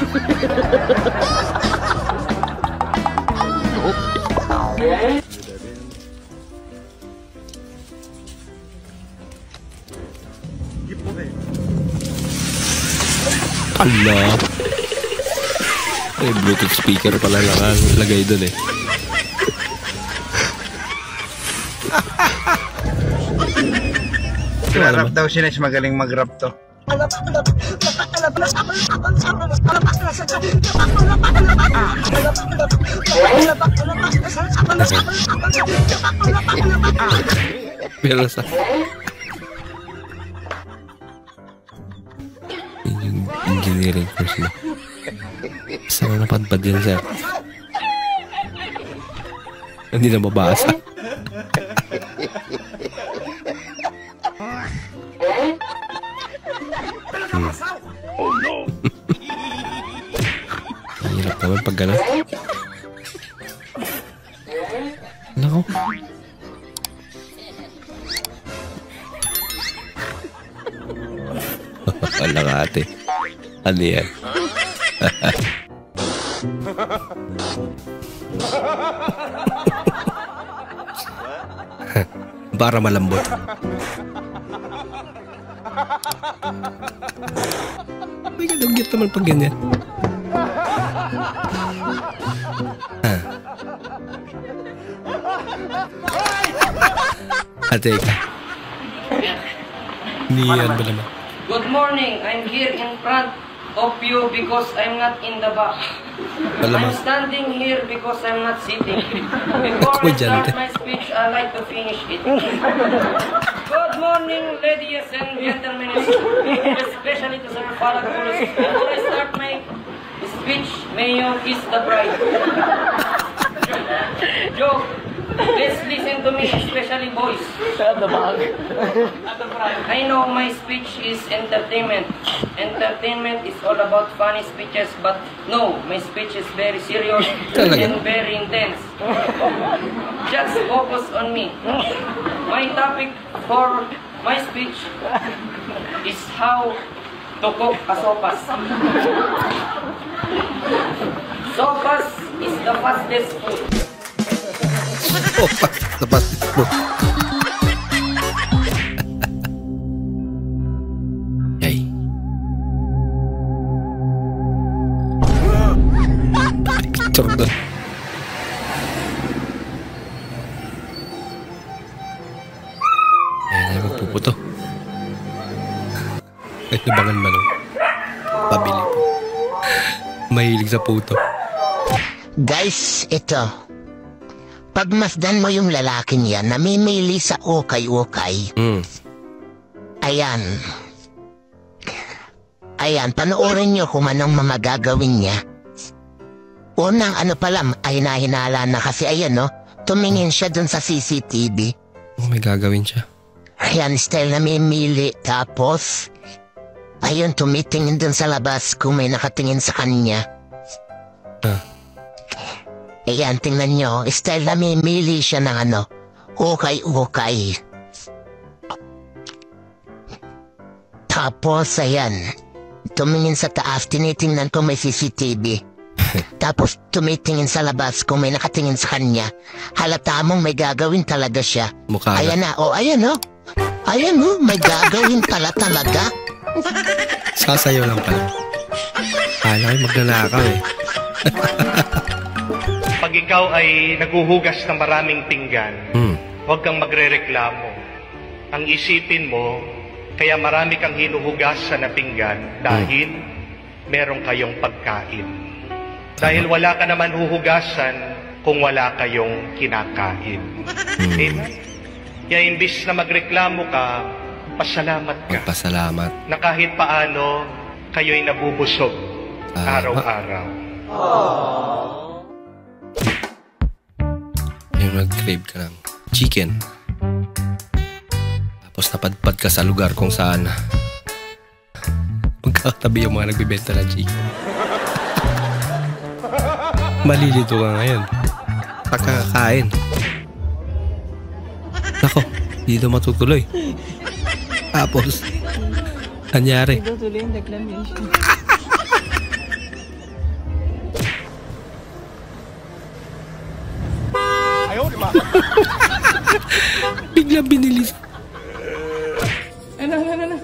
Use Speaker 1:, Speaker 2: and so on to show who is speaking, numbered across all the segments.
Speaker 1: Allah. May Bluetooth speaker pala lagay dun eh.
Speaker 2: Rap daw siya, magaling mag-rap to.
Speaker 1: Pero sa engineering course na. Saan napadpad din, sir? Hindi na mabasa. Hirap naman pag gano'n. Nako. Wala ka ate. Ano yan? Para malambot. May gadugyot naman pag ganyan. Ate ka. Niyan ba naman?
Speaker 3: Good morning. I'm here in front of you because I'm not in the back. I'm standing here because I'm not sitting. Before I start my speech, I like to finish it. Good morning, ladies and gentlemen, especially to Sir Falagulus. Before I start my speech, may you kiss the bride. Joke. Let's listen to me, especially boys. I know my speech is entertainment. Entertainment is all about funny speeches, but no, my speech is very serious and very intense. Just focus on me. My topic for my speech is how to cook a sopas. Sopas is the fastest food.
Speaker 1: Sopas, the fastest food. Yay. Picture doon. Ayan ay magpuputo. Ay, nabangan man o. Pabili po. Mahilig sa puto.
Speaker 4: Guys, ito. Pagmasdan mo yung lalaking yan, namimili sa ukay-ukay. Ayan. Ayan, panoorin nyo kung anong magagawin niya. Unang ano pala, ay nahinala na kasi ayan no, tumingin siya dun sa CCTV.
Speaker 1: Oh, may gagawin siya.
Speaker 4: Ayan, style namimili. Tapos, ayun, tumitingin dun sa labas kung may nakatingin sa kanya. Ayan, tingnan nyo, style namimili siya ng ano, ukay-ukay. Tapos, ayan, tumingin sa taas, tinitingnan ko may CCTV. Tapos, tumitingin sa labas kung may nakatingin sa kanya. Halata mong may gagawin talaga siya.
Speaker 1: Mukha
Speaker 4: ayan na, oh, ayan oh. Ayan oh, may gagawin pala talaga.
Speaker 1: Sasayaw lang pala. Kala kayo magnanakaw eh.
Speaker 5: Pag ikaw ay naguhugas ng maraming pinggan, huwag kang magrereklamo. Ang isipin mo, kaya marami kang hinuhugasan na pinggan dahil meron kayong pagkain. Dahil wala ka naman huhugasan kung wala kayong kinakain. Amen? Kaya imbis na magreklamo ka, pasalamat ka.
Speaker 1: Magpasalamat.
Speaker 5: Na kahit paano, kayo'y nabubusog araw-araw.
Speaker 1: Yung nag-crave ka ng chicken. Tapos napadpad ka sa lugar kung saan magkakatabi yung mga nagbibenta ng chicken. Malilito ka ngayon. Pagkakain. Nako, hindi daw matutuloy. Tapos, nangyari. Bigla binilis.
Speaker 3: Ano.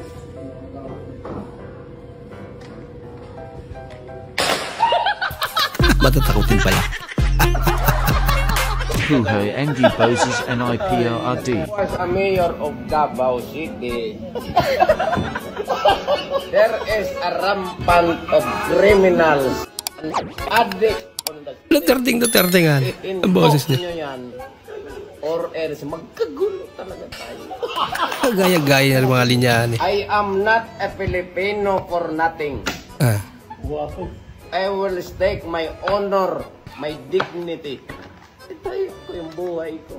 Speaker 1: Matatakutin pala.
Speaker 6: Huho Andy poses NIPRD.
Speaker 7: Was a mayor of Davao City. There is a rampant of criminals and addicts on the
Speaker 1: Duterte nga. Ang boses niya.
Speaker 7: nyo yan. Or else, magkagulo talaga tayo.
Speaker 1: Gaya-gaya ng mga linyahan eh.
Speaker 7: I am not a Filipino for nothing.
Speaker 1: Ah.
Speaker 7: I will stake my honor, my dignity. Itayo ko yung buhay ko.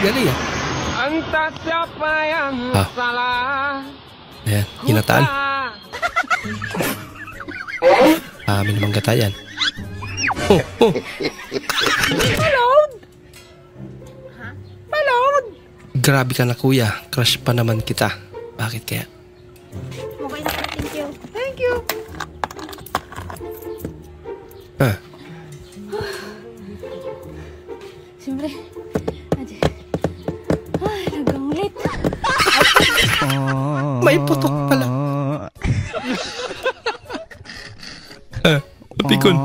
Speaker 1: Galing ah.
Speaker 7: Ang tasapayan salah.
Speaker 1: Ayan, kinataan. Amin namang gatayan. Oh. Balon! Grabe ka na kuya. Crush pa naman kita. Bakit kaya?
Speaker 8: Okay na, thank you. Thank you.
Speaker 1: Ah.
Speaker 8: Siyempre, ay, nagkangulit.
Speaker 1: May putok pala. Napikon.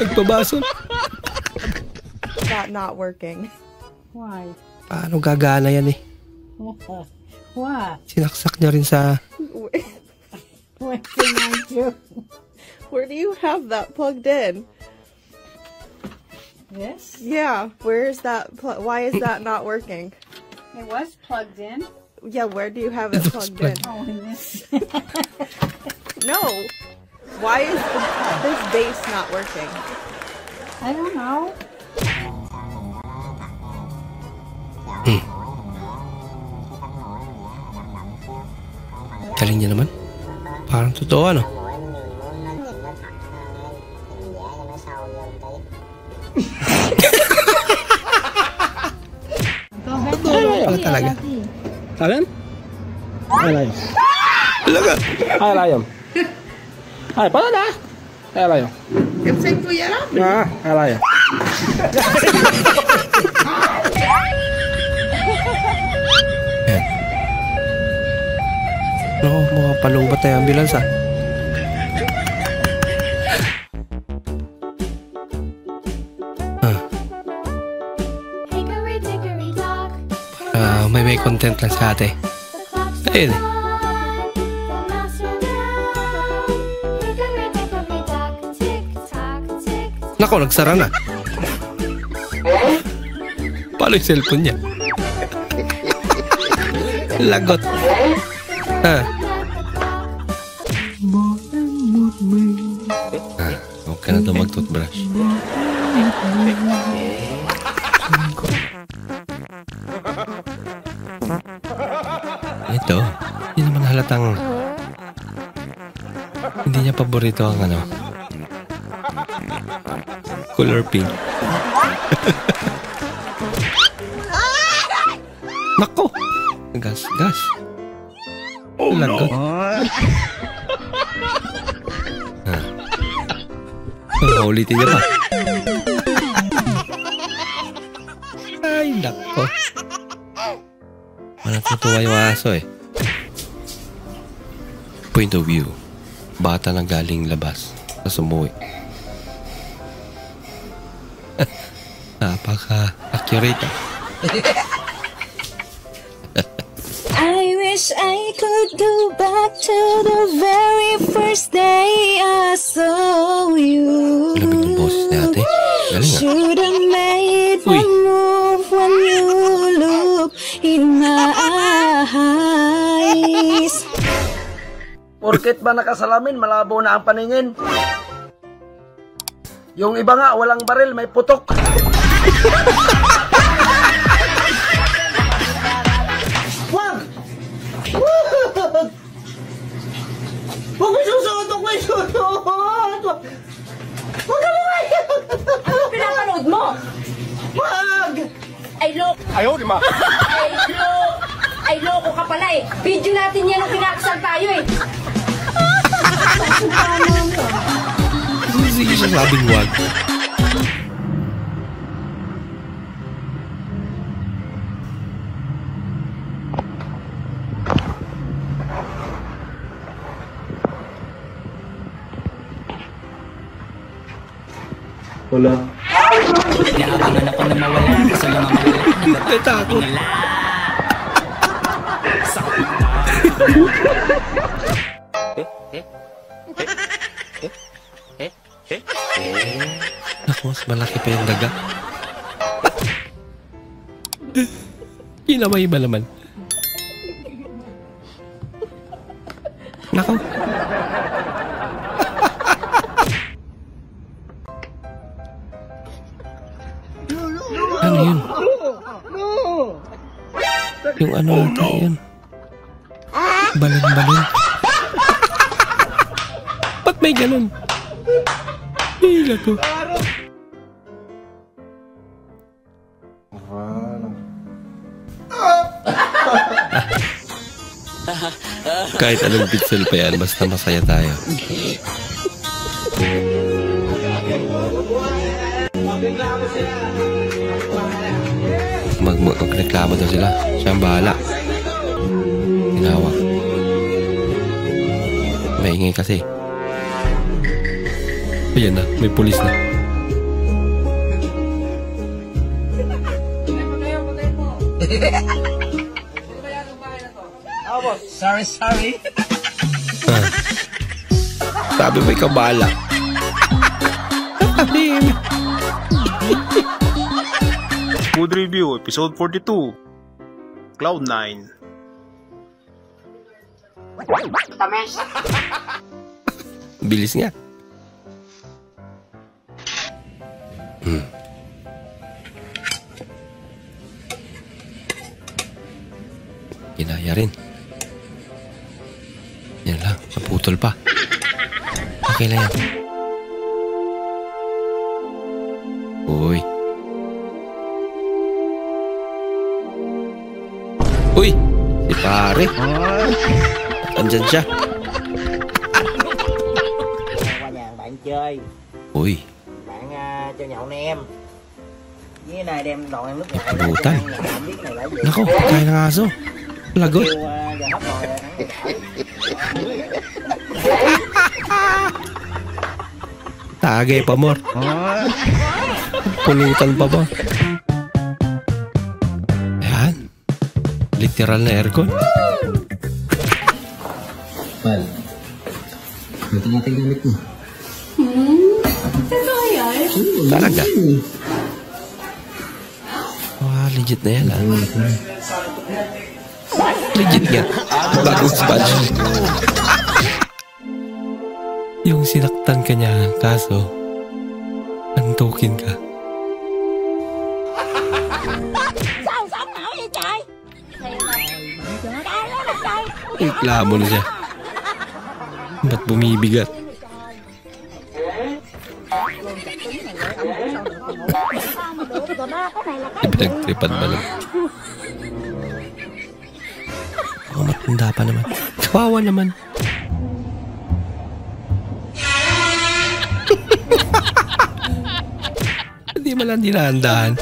Speaker 1: Nagpabason.
Speaker 9: That not working. Why?
Speaker 1: Paano gagana yan eh?
Speaker 9: What?
Speaker 1: Sinaksak niya rin sa...
Speaker 9: What can I do? Where do you have that plugged in?
Speaker 10: This?
Speaker 9: Yeah, where is that? Why is that not working?
Speaker 10: It was plugged in.
Speaker 9: Yeah, where do you have it plugged in?
Speaker 10: Oh, in this.
Speaker 9: No. Why is this base not working?
Speaker 10: I don't know.
Speaker 1: Galing niya naman. Parang totoo ano? Totoo talaga.
Speaker 11: Alin? Ay, layo.
Speaker 1: Talaga?
Speaker 11: Ay, layo. Ay, pala na. Ay, layo.
Speaker 9: Kapsay ko yan?
Speaker 11: Ay, layo.
Speaker 1: No, mga palubat na yung ambulance ah. May content lang sa ate. Ayun eh. Nako, nagsara na. Paano yung cellphone niya? Lagot. Huwag ka na ito mag-toothbrush. Ito, hindi naman halatang hindi niya paborito ang ano, color pink. Nako! Gas. Lagot. Ulitin niya pa. Ay, nako. Natutuwa yung aso eh. Point of view. Bata na galing labas. Tapos umuwi. Napaka-accurate ah.
Speaker 8: I wish I could go back to the very first day I saw you.
Speaker 1: Lamig ng boses ni ate. Galing ah.
Speaker 8: Should have made one move when you look in my eyes.
Speaker 7: Porket ba nakasalamin, malabo na ang paningin? Yung iba nga, walang baril, may putok. Wag! Huwag mo susuot! Huwag mo susuot! Huwag ka lumayo!
Speaker 10: Ano pinapanood mo?
Speaker 7: Wag!
Speaker 11: Ayaw, di ma.
Speaker 10: Ay, loko ka pala eh. Video natin yan nung pinakasal tayo eh.
Speaker 1: Sige siya sabing wag.
Speaker 11: Wala.
Speaker 12: Naabangan ako na mawala sa mga mawala.
Speaker 1: Natakot. Naku, mas malaki pa yung daga. Kinamay ba naman? Naku. Ano yun? Yung ano ata yun? Balon-balon. Ba't may ganun? Hila ko. Kahit anong pixel pa yan, basta masaya tayo. Magreklamo daw sila. Siya ang bahala. Tinawag. Maingay kasi. Ayan na, may pulis na.
Speaker 12: Sorry.
Speaker 1: Sabi mo ikaw bahala.
Speaker 13: Food Review, Episode 42, Cloud9.
Speaker 1: Bilis nga. Kinaya rin. Yan lang, naputol pa. Okay lang yan. Uy. Uy! Si pare. Andyan siya.
Speaker 14: Qua nhà bạn chơi.
Speaker 1: Uy.
Speaker 14: Bạn cho nhậu nè em. Với này đem đồ em nước ngại.
Speaker 1: Butan. Nako, kaya ng aso. Lagot. Tagay pa mo. Pulutan pa ba? Ayan. Literal na aircon.
Speaker 15: Pal, ito natin gamit mo.
Speaker 8: Ito yan?
Speaker 1: Talaga? Wah, legit na yan. Legit nga. Bagong sponge. Yung sinaktan ka niya, kaso antukin ka.
Speaker 10: Sao sống nổi vậy trời? Trời ơi là trời.
Speaker 1: Reklamo na siya. Ba't bumibigat? Ipinagtripan ba lang? Oh, matanda pa naman. Kawawa naman. Hindi mo lang dinahandaan.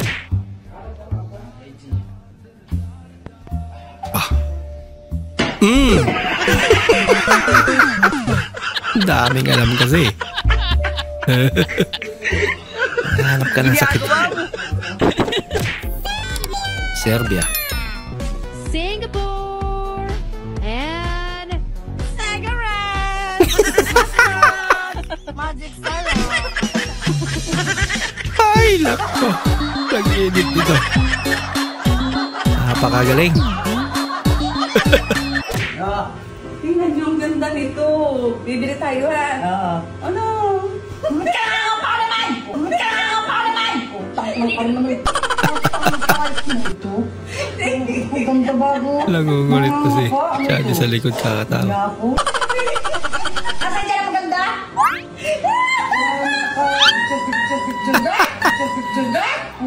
Speaker 1: Daming alam kasi. Nahanap ka ng sakit. Serbia.
Speaker 8: Singapore and Sagaran. Magic Sarah.
Speaker 1: Ay, lako. Nag-edit dito. Napakagaling.
Speaker 16: Tingnan niyo ang ganda nito. Bibili tayo ha. Oo. Ano? Magkakaw pa naman! Magkakaw pa naman! Tayo pa naman. Ang ganda bago.
Speaker 1: Nangungulit kasi. Siya niya sa likod kakatawa.
Speaker 16: Asan dyan ang maganda?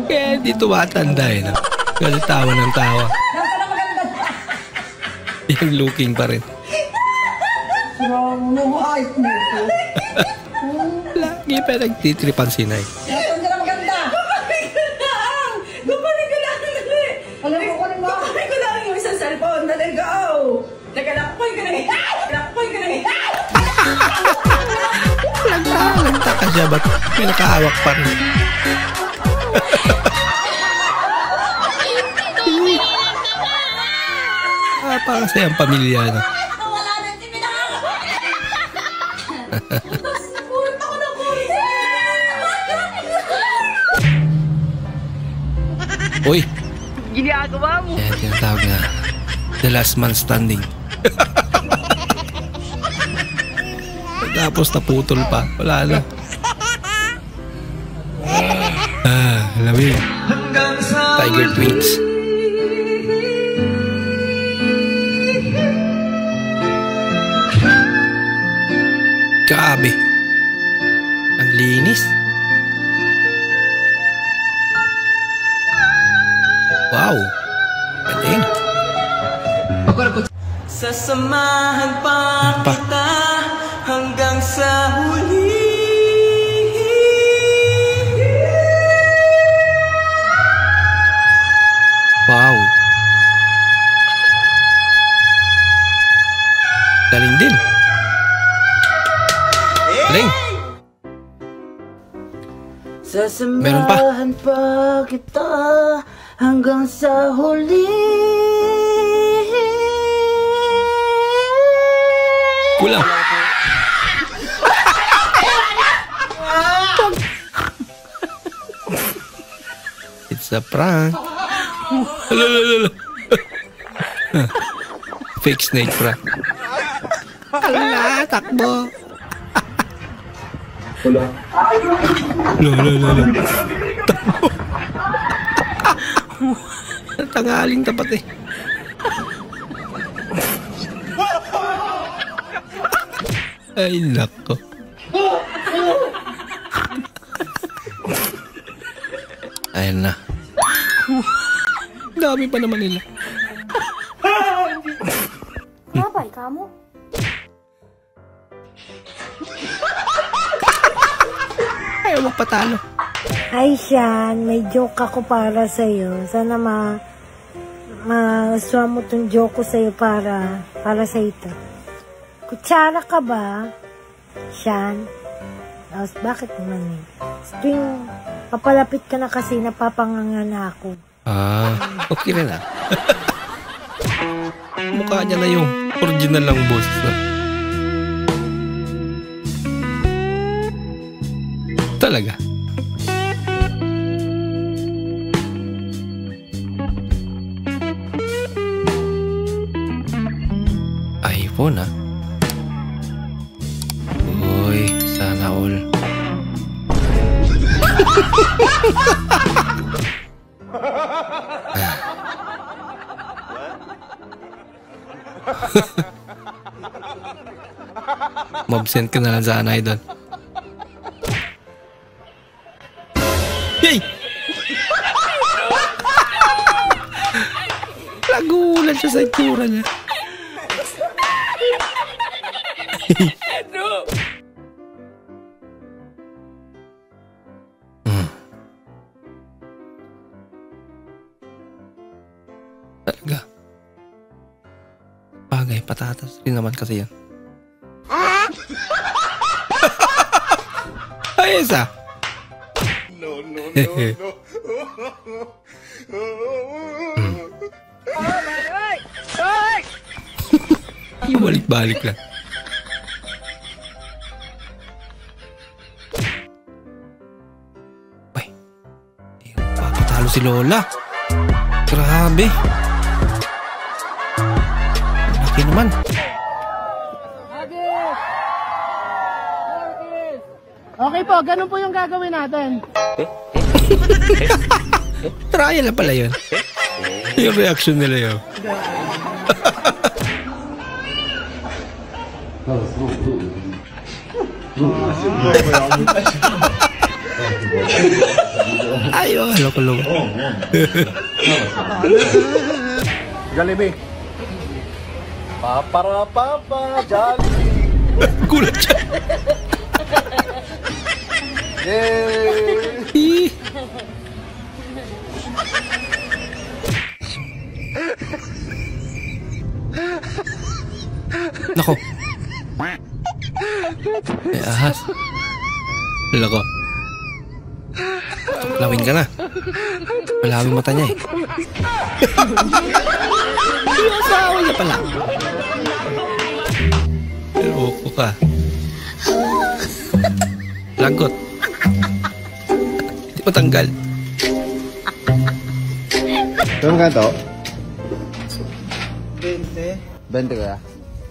Speaker 1: Kaya hindi tumatanda eh. No? Kasi tawa ng tawa.
Speaker 16: Nasaan ang maganda?
Speaker 1: Yung looking pa rin. Lagi pa nagtitripan si Nay.
Speaker 16: Nasaan dyan ang maganda? Kukunin ko lang! Kukunin ko lang! Alam mo, kukunin mo? Kukunin ko lang yung isang cellphone. Dali, go! Teka lang, kukunin ko lang. Kukunin ko lang.
Speaker 1: Lagta ka siya, ba't may nakahawak pa rin? Napakasaya ang pamilya, no? Uy!
Speaker 16: Ginagawa mo!
Speaker 1: Yan, tinatawag na The Last Man Standing. Tapos naputol pa. Wala na. Lamig. Tiger Twins. Grabe. Ang linis. Wow. Galing.
Speaker 16: Sasamahan pa kita hanggang sa huli.
Speaker 1: Wow. Galing din. Galing.
Speaker 16: Sasamahan pa kita hanggang sa huli.
Speaker 1: Kulang. It's a prank. Fake snake prank. Ala, takbo. Kulang. Takbo. Tangaling tapat eh. Ay, nako. Ayan na. Dami pa naman nila.
Speaker 10: Kapay ka mo?
Speaker 1: Ayaw magpatalo.
Speaker 17: Hi, Sean. May joke ako para sa'yo. Sana ma-swa mo tong joke ko sa'yo para sa ito. Kutsara ka ba, Sean? Tapos, bakit naman eh? Tuwing papalapit ka na kasi napapanganga na ako.
Speaker 1: Okay na. Mukha niya na yung original lang boss. Talaga. iPhone ah. Uy, sana all. Mabsent ka na lang sana idol. Yay! Nagulat siya sa itsura niya. Talaga. Bagay, patatas rin naman kasi yan. Ay, isa. No. Yung balik-balik lang. Ay, papatalo si Lola. Grabe. Laki naman.
Speaker 18: Okay po, ganun po yung gagawin natin.
Speaker 1: Trial na pala yun. Yung reaction nila yun. Ayo, loko-loko.
Speaker 11: Jollibee. Papa, Jollibee.
Speaker 1: Gulat siya.
Speaker 11: Yay!
Speaker 1: Nako. May ahas. Lako. Lawin ka na. Malawin mata niya eh. Yung asawa niya pala. Loko ka. Lagot. Hindi matanggal.
Speaker 2: Saan ka to?
Speaker 7: 20.
Speaker 2: 20 kaya?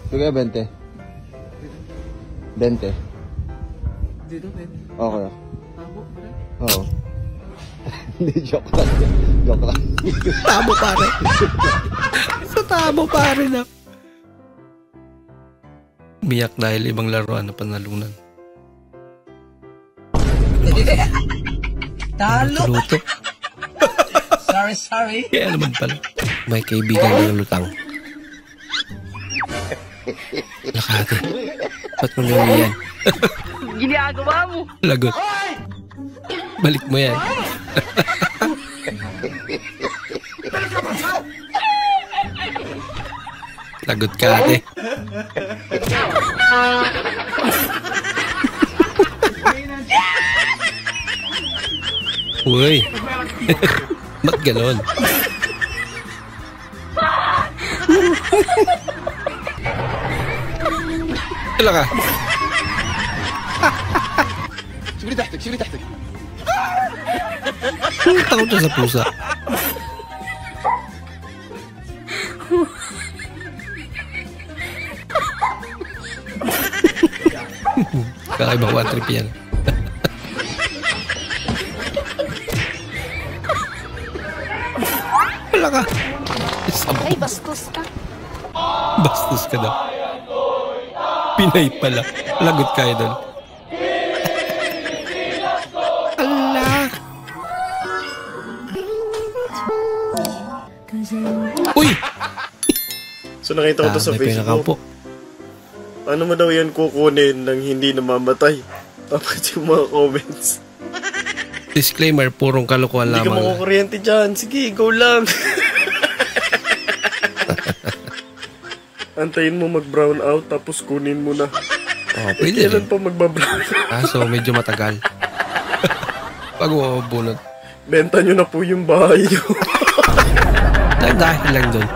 Speaker 2: Ito kaya 20? 20?
Speaker 7: Dito, 20.
Speaker 2: Okay.
Speaker 7: Tabo, pare.
Speaker 2: Oo. Hindi, joke lang. Joke lang.
Speaker 1: Tabo pare. Sa tabo pare na. Biyak dahil ibang laruan na panalunan.
Speaker 14: Talo!
Speaker 1: Luto.
Speaker 14: Sorry.
Speaker 1: Kaya naman pala. May kaibigan ng lutang. Lakate. Ba't mo nyo yan?
Speaker 14: Ginagawa mo!
Speaker 1: Lagot. Balik mo yan. Lagot ka ate. Uy. Ba't ganon? Tala ka.
Speaker 2: Siguri tahtik.
Speaker 1: Takot na sa pusa. Kakaibang one trip yan. Wala ka.
Speaker 8: Ay, bastos ka.
Speaker 1: Bastos ka daw. Pinay pala. Lagot kayo doon. Allah. Uy!
Speaker 19: So nakita ko to sa
Speaker 1: may
Speaker 19: Facebook. Ano mo daw yan kukunin nang hindi namamatay? Tapos yung mga comments.
Speaker 1: Disclaimer, purong kalokohan
Speaker 19: Hindi
Speaker 1: lamang.
Speaker 19: ka makukuryente dyan. Sige, go lang. Antayin mo mag-brown out tapos kunin mo na.
Speaker 1: Oh, pwede
Speaker 19: Kailan
Speaker 1: rin.
Speaker 19: pa magbabrown out?
Speaker 1: So medyo matagal. Pag bunot.
Speaker 19: Benta nyo na po yung bahay nyo.
Speaker 1: Dahil lang doon.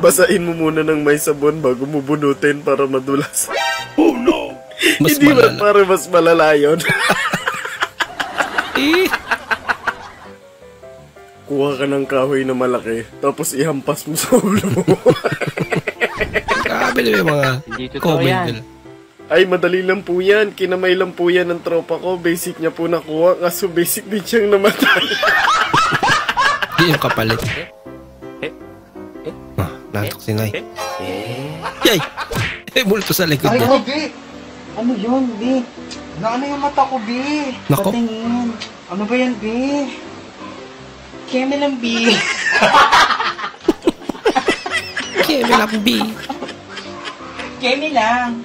Speaker 19: Basain mo muna ng may sabon bago mo bunutin para madulas.
Speaker 1: Oh no! Mas
Speaker 19: Hindi ba
Speaker 1: malala.
Speaker 19: para mas malala yun? Kuha ka ng kahoy na malaki, tapos ihampas mo sa ulo mo.
Speaker 1: Grabe na yung mga comment nila.
Speaker 19: Ay, madali lang po yan. Kinamay lang po yan ng tropa ko. Basic niya po nakuha, kaso basic din siyang namatay.
Speaker 1: Hindi yung kapalit. Natok si Nay. Yay! Multo sa likod
Speaker 7: Ay,
Speaker 1: doon.
Speaker 7: B! Ano yun, B? Ano yung mata ko, B?
Speaker 1: Nako.
Speaker 7: Patingin. Ano ba yan, B? Keme lang, B.
Speaker 1: Keme lang, B.
Speaker 7: Keme lang.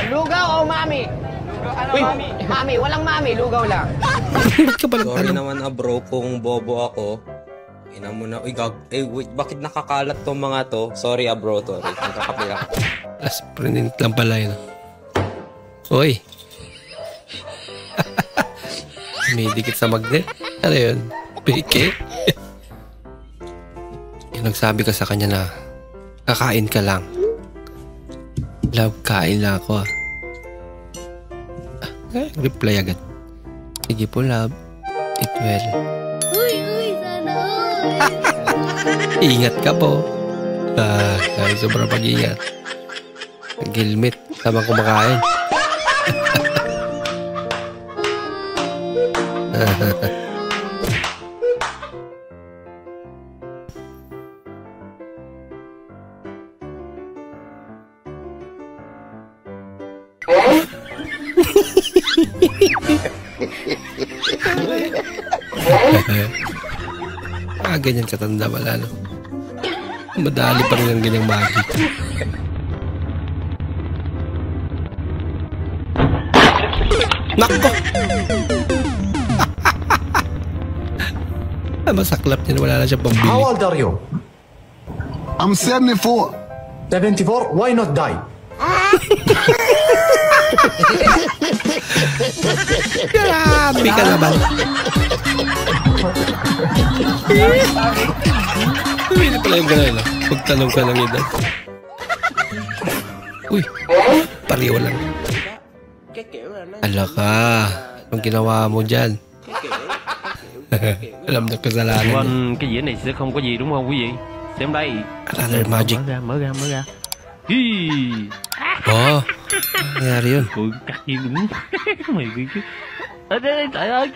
Speaker 14: Lugaw o mami? Ano, mami? Mami, walang mami, lugaw lang.
Speaker 1: Ba't ka palang
Speaker 20: Sorry naman bro kung bobo ako. Ina mo na. Uy, wait, bakit nakakalat tong mga to? Sorry bro, sorry. Nagkakape lang.
Speaker 1: Last print lang pala yun. Uy. May dikit sa magnet. Ano yun? Peke? Yung nagsabi ka sa kanya na kakain ka lang. Love, kain lang ako ah. Reply agad. Sige po love. Eat well.
Speaker 8: Sana
Speaker 1: Ingat ka po. Kahit sobrang pag-iingat. Gilmit. Tamang kumakain. Ganyan katanda pala, no? Madali pa rin ang ganyang magic. Nakbo! Masaklap niya na wala na siya pambili.
Speaker 21: How old are you? I'm 74. 74? Why not die?
Speaker 1: Grabe ka naman. Hindi pala yung gano'n. Pagtanong ka ng edad. Uy, pariwa lang. Ala ka. Anong ginawa mo dyan? Alam na kasalanan niya.
Speaker 21: Cái dĩa này sẽ không có gì đúng không quý vị? Xem đây.
Speaker 1: Another magic.
Speaker 21: Mở ra.
Speaker 1: Oh, nangyari yun.
Speaker 21: Ui, cắt gì đúng. Mày cái chứ. Trời ơi.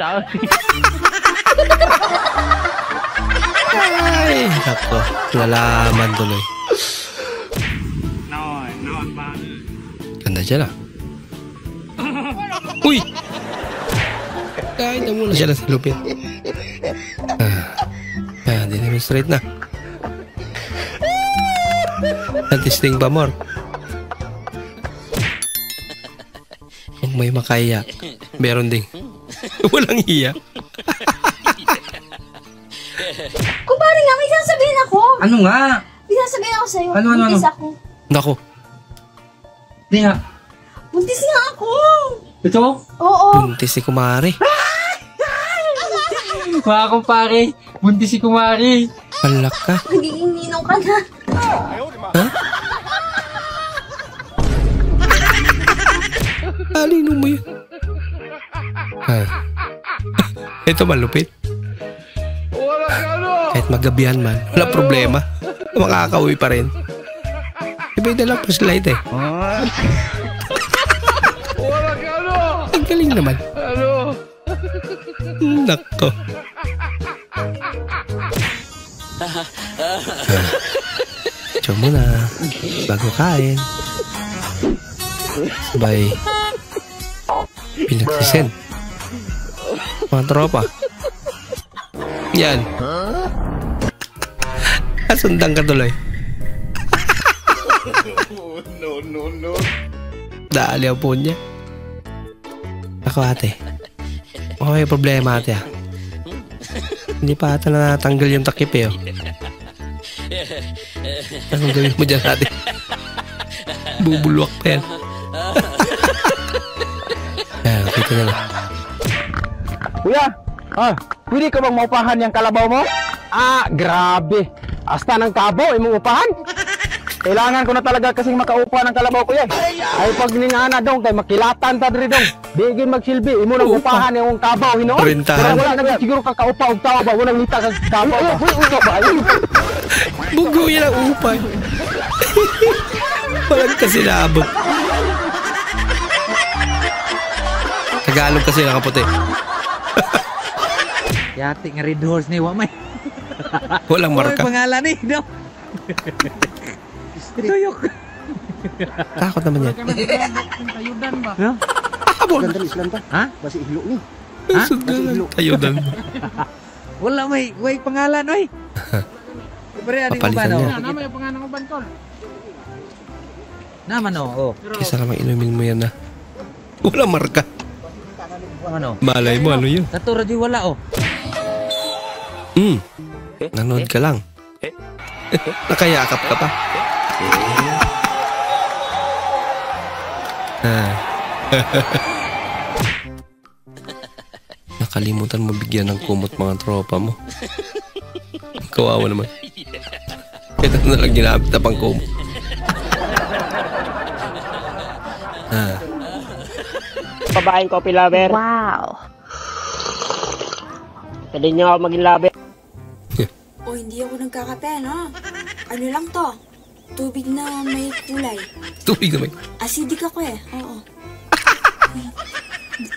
Speaker 1: Ay, nako. Lalaman tuloy. Ganda siya na. Uy! Kahit na muna siya na sa lupit. Di-demonstrate na. Natisting pa more. Kung may makaya, meron ding walang hiya.
Speaker 8: Kumpare nga, may sasabihin ako.
Speaker 15: Ano nga?
Speaker 8: May sasabihin ako sa'yo.
Speaker 15: Ano?
Speaker 8: Buntis ako.
Speaker 1: Nako.
Speaker 15: Hindi nga.
Speaker 8: Buntis nga ako.
Speaker 15: Ito?
Speaker 8: Oo.
Speaker 1: Buntis si Kumari.
Speaker 15: Mga kumpare, buntis si Kumari.
Speaker 1: Palak ka.
Speaker 8: Nagiging ninong ka na.
Speaker 1: Ha? Alino mo yun? Ito malupit. Kahit magabihan man, wala problema. Makakauwi pa rin. Iba na lang flashlight eh. Ang galing naman. Nako. Diyan muna. Bago kain. Sabay. Pinagsisen. Mga tropa. Yan. Sundan ka tuloy.
Speaker 2: No.
Speaker 1: Daaliw po niya. Ako ate. Okay, problema ate ah. Hindi pa ata natanggal yung takip eh. Anong gawin mo dyan ate? Bubulwak pa yan. Ayan, kita na lang.
Speaker 11: Kuya, pwede ka bang maupahan yung kalabaw mo? Grabe. Hasta ng kabaw, imong upahan? Kailangan ko na talaga kasing makaupa ng kalabaw ko yan. Ay pag ningana dong, kay makilatan ta diri dong. Digin magsilbi, imo nang upahan yung kabaw, hinoon.
Speaker 1: Rintahan.
Speaker 11: Pero wala na siguro kakaupa og tawa ba, wala ngita kag kabaw ba.
Speaker 1: Bugo yan ang upay. Walang kasilabot. Tagalog kasi nakaputi.
Speaker 15: Yati nga red horse ni Wamay.
Speaker 1: Walang marka.
Speaker 15: Pangalan ni, no? Tuyok.
Speaker 1: Takot naman yan.
Speaker 18: Kayudan ba?
Speaker 15: No?
Speaker 11: Abon. Ha? Basi ihlo ni.
Speaker 15: Ha?
Speaker 1: Kayudan.
Speaker 15: Wala may pangalan, oy. Pare ani mo ba no?
Speaker 18: Nama yung pangalan ng bantol.
Speaker 15: Naman no.
Speaker 1: Kisa naman inumin mo yan na. Walang marka.
Speaker 15: Ano?
Speaker 1: Malay mo, ano yun?
Speaker 15: Katuro di wala, oh.
Speaker 1: Nanood ka lang. Nakayakap ka pa. Nakalimutan mo bigyan ng kumot mga tropa mo. Kawawa naman. Ito na lang ginamit na pang kumot.
Speaker 11: Babaeng coffee lover.
Speaker 8: Wow.
Speaker 11: Pwede niyo ako maging lover.
Speaker 8: O, hindi ako nagkakape, no? Ano lang to? Tubig na may kulay.
Speaker 1: Tubig na may?
Speaker 8: Acidic ako eh, oo.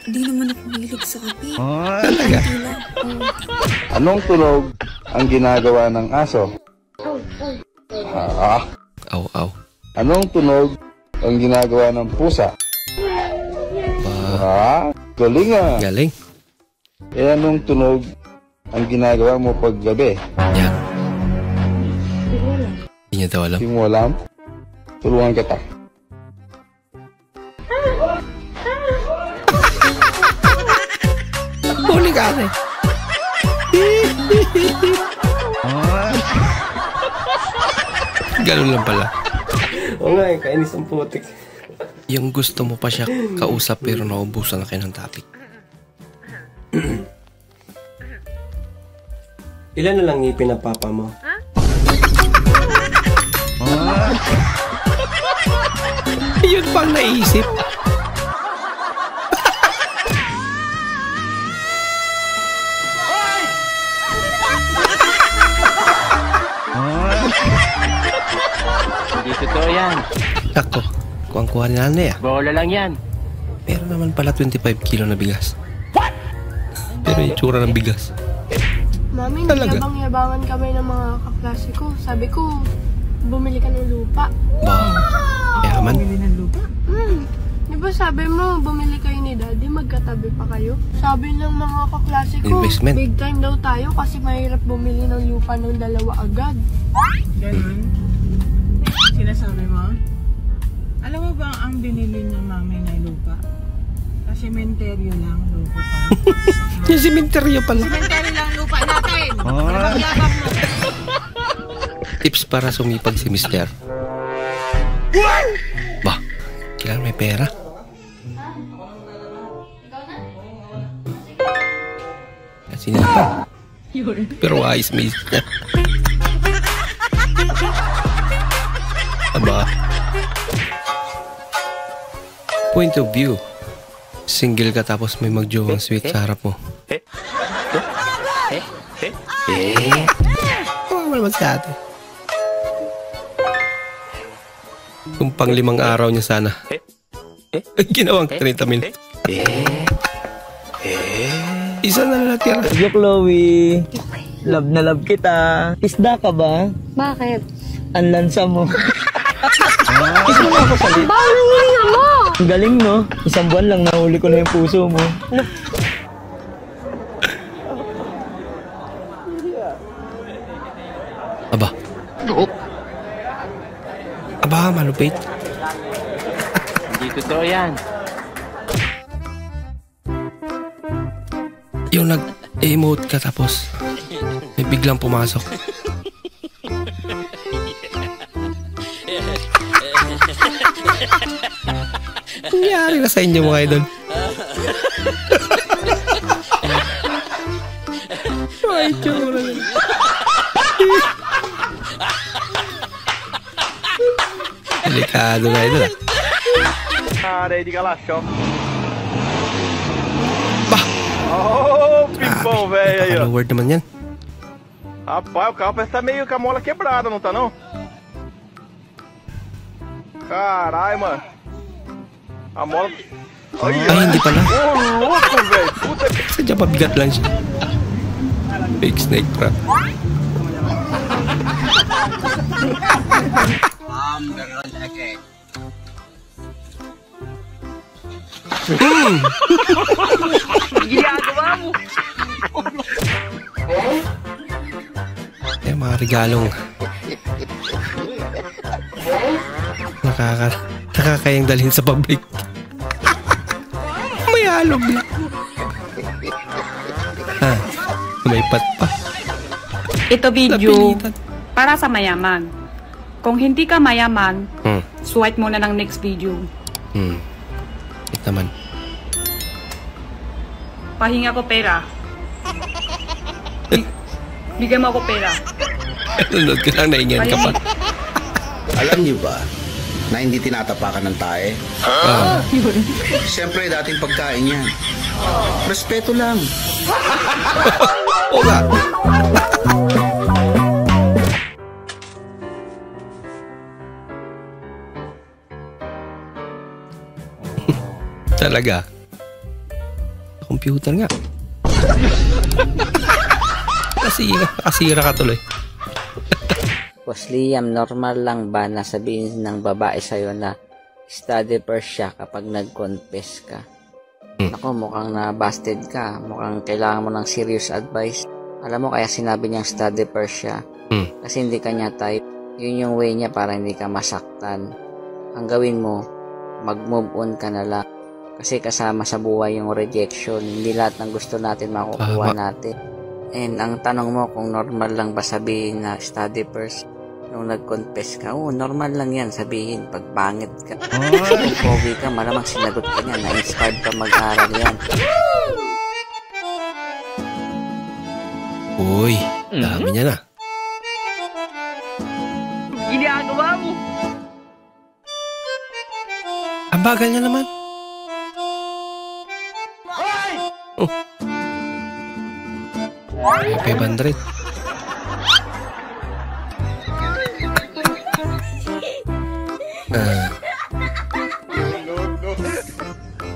Speaker 8: Di naman ako mahilig sa kape.
Speaker 1: Talaga?
Speaker 2: Anong tunog ang ginagawa ng aso?
Speaker 1: Aw.
Speaker 2: Anong tunog ang ginagawa ng pusa? Galing ah.
Speaker 1: Galing.
Speaker 2: Anong tunog ang ginagawa mo pag gabi?
Speaker 1: Yan. Hindi niya daw alam.
Speaker 2: Hindi mo alam? Tulungan kita.
Speaker 1: Huli ka rin. Ganun lang pala. Oo nga, kainis ang putik. Yung gusto mo pa siya kausap pero naubusan na kayo ng topic. Ilan na lang ngipin ng papa mo? Yun pang naisip.
Speaker 21: Hindi totoo yan.
Speaker 1: Ako, kuha ni nanay ah.
Speaker 21: Bola lang yan.
Speaker 1: Pero naman pala 25 kilo na bigas. Pero yung tsura ng bigas.
Speaker 4: Mami,
Speaker 1: Talaga?
Speaker 4: yabang-yabangan kami ng mga kaklase ko. Sabi ko, bumili ka ng lupa.
Speaker 1: Ba? Yaman?
Speaker 4: Bumili ng lupa? Di ba sabi mo, bumili kayo ni Daddy, magkatabi pa kayo? Sabi ng mga kaklase ko,
Speaker 1: Investment.
Speaker 4: big time daw tayo kasi mahirap bumili ng lupa ng dalawa agad.
Speaker 16: Ganun? Sinasabi mo? Alam mo ba ang binili ni Mami na lupa? Sa sementeryo lang, lupa pa.
Speaker 1: Yung sementeryo pala.
Speaker 16: Sementeryo lang lupa natin! Yabang-yabang mo!
Speaker 1: Tips para sumipag si Mister. Ba, kailangan may pera. Kasi nipag. Pero wise Mister. Aba. Point of view. Single ka tapos may magjowang sweet sa harap mo. Oo naman sa atin. Kung pang 5 araw niya sana. Ginawang 30 minutes. Isa na lang natira.
Speaker 14: Yo, Chloe. Love na love kita. Isda ka ba?
Speaker 4: Bakit?
Speaker 14: Ang lansa mo. Kiss mo na ako sa lips.
Speaker 4: Bawal ang hininga mo!
Speaker 14: Ang galing, no? Isang buwan lang nahuli ko na yung puso mo.
Speaker 1: Aba. Aba, malupit.
Speaker 21: Hindi totoo yan.
Speaker 1: Yung nag-emote ka tapos may biglang pumasok. Nangyari na sa inyo mga idol. Ay, tsura na. Delikado na idol.
Speaker 11: Ready ka lang, show.
Speaker 1: Bah!
Speaker 11: Oh, pimpão, velho aí, ó.
Speaker 1: Word naman yan.
Speaker 11: Rapaz, o carro parece que tá meio com a mola quebrada, não tá não? Caralho, mano. A mola...
Speaker 1: Ay, hindi pala.
Speaker 11: Ô, louco, velho. Puta que...
Speaker 1: Sadya pabigat lang siya. Fake snake trap.
Speaker 16: Ginagawa mo!
Speaker 1: Eh, mga regalong nakakayang dalhin sa public. May halog lang. May pat pa.
Speaker 22: Ito video para sa mayaman. Kung hindi ka mayaman, swipe muna ng next video.
Speaker 1: Ito naman.
Speaker 22: Pahinga ko pera. Bigyan mo ako pera.
Speaker 1: Nunod ka lang, naingyan ka pa.
Speaker 23: Alam niyo ba na hindi tinatapakan ng tae? Siyempre, dating pagkain yan. Respeto lang.
Speaker 1: Oo nga. Talaga. Sa computer nga. Kasira ka tuloy.
Speaker 24: Boss Liam, normal lang ba na sabihin ng babae sa'yo na study first siya kapag nag-confess ka? Ako, mukhang na-busted ka. Mukhang kailangan mo ng serious advice. Alam mo, kaya sinabi niyang study first siya. Kasi hindi ka niya type. Yun yung way niya para hindi ka masaktan. Ang gawin mo, mag-move on ka na lang. Kasi kasama sa buhay yung rejection. Hindi lahat ng gusto natin makukuha natin. And ang tanong mo kung normal lang ba sabihin na study first, nung nag-confess ka, normal lang yan sabihin pag pangit ka. Kung pogi ka, malamang sinagot ka niya, na-inspired ka mag-aral yan.
Speaker 1: Uy, dami niya na.
Speaker 21: Ginagawa mo.
Speaker 1: Ang bagal niya naman. Oh. 500.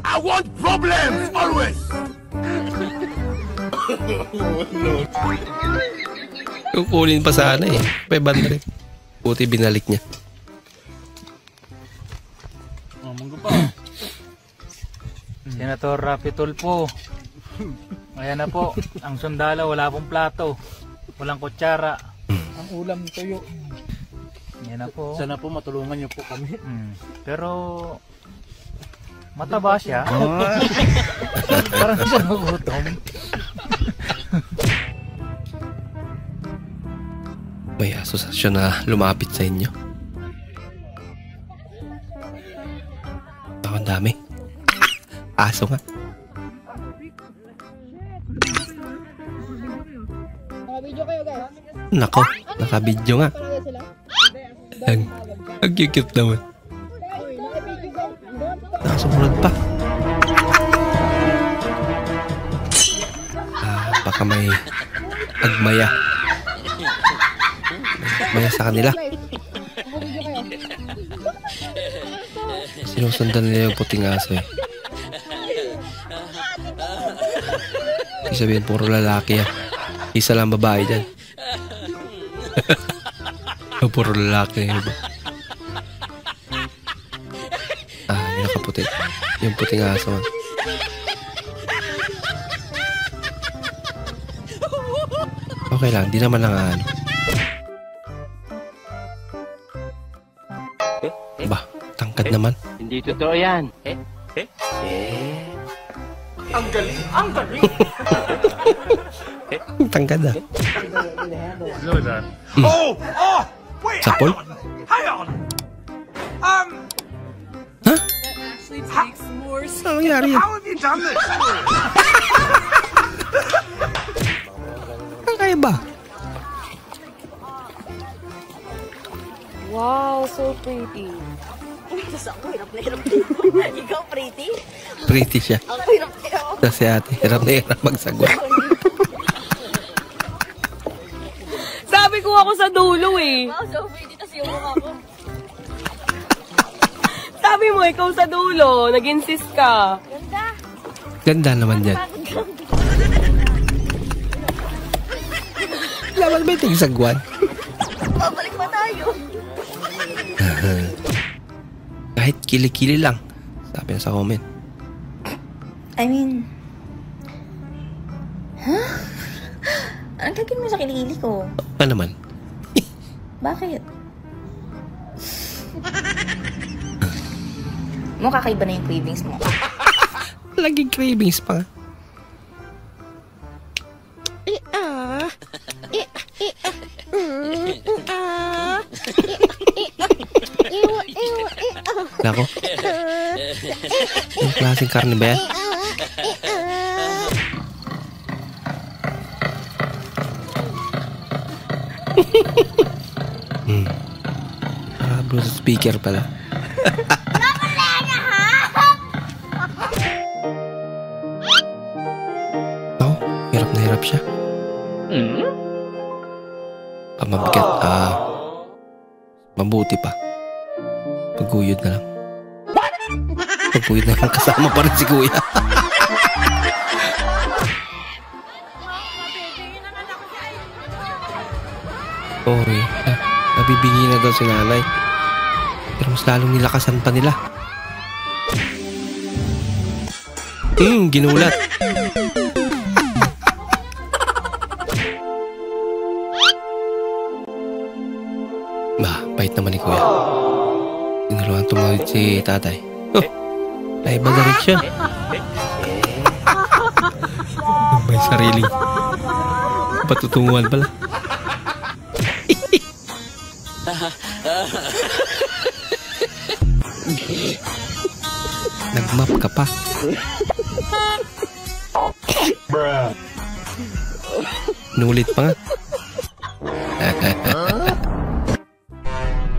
Speaker 3: I want problems always.
Speaker 1: Kukunin pa sana eh. 500. Buti binalik niya.
Speaker 5: Senator Rapi Tulfo. Ayan na po. Ang sundalo, wala pong plato. Walang kutsara.
Speaker 18: Ang ulam tuyo.
Speaker 5: Ayan na po.
Speaker 18: Sana po matulungan niyo po kami.
Speaker 5: Pero mataba siya. Parang siya magutom.
Speaker 1: May asosasyon na lumapit sa inyo. Ang dami. Aso nga.
Speaker 4: Nakabidyo kayo, guys.
Speaker 1: Nako, nakabidyo nga. Ang cute naman. Nakasunod pa. Baka may agmaya. Agmaya sa kanila. Sinusundan nila yung puting aso eh. Ibig sabihin, puro lalaki yan. Isa lang babae dyan. Puro lalaki yung iba. Yung nakaputi. Yung puting aso. Okay lang, di naman ano. Ba, tangkad naman.
Speaker 21: Hindi totoo yan.
Speaker 3: Ang galing! Ang galing!
Speaker 1: Tangkad ah.
Speaker 3: Oh! Oh! Wait!
Speaker 1: Sapol?
Speaker 3: Hang on!
Speaker 1: Huh?
Speaker 4: Actually takes more.
Speaker 1: Ano nangyari yan?
Speaker 3: How have you done this?
Speaker 1: Ano kaya ba?
Speaker 4: Wow, so pretty.
Speaker 10: Ako, hirap na hirap dito. Ikaw, pretty?
Speaker 1: Pretty siya.
Speaker 10: Ako, hirap na hirap.
Speaker 1: Kasi ate, hirap na hirap magsagot.
Speaker 4: Sabi ko ako sa dulo eh.
Speaker 10: Wow, so pretty. Tas yung mukha ko.
Speaker 4: Sabi mo, ikaw sa dulo. Nag-insist ka.
Speaker 10: Ganda.
Speaker 1: Ganda naman yan. Laman ba yung sagwan?
Speaker 10: Babalik pa tayo.
Speaker 1: Kahit kili-kili lang. Sabi na sa comment.
Speaker 8: I mean... Huh? Anong gagawin mo sa kilikili ko?
Speaker 1: Ano naman?
Speaker 8: Bakit? Mo kakaiba na yung cravings mo.
Speaker 1: Laging cravings pa. Nako. Yung klaseng karne ba yan? Bluetooth speaker pala. Oh, hirap na hirap siya. Mabigat. Mabuti pa. Paguyod na lang. Paguyod na lang kasama pa rin si kuya. Okay. Nabibingi na daw si nanay. Pero mas lalong nilakasan pa nila. Ginulat. Bait naman ni kuya. Tinuluan tumawid si tatay. Oh, naiba na rin siya. May sariling patutunguhan pala. Nag-map ka pa. Nulit pa nga.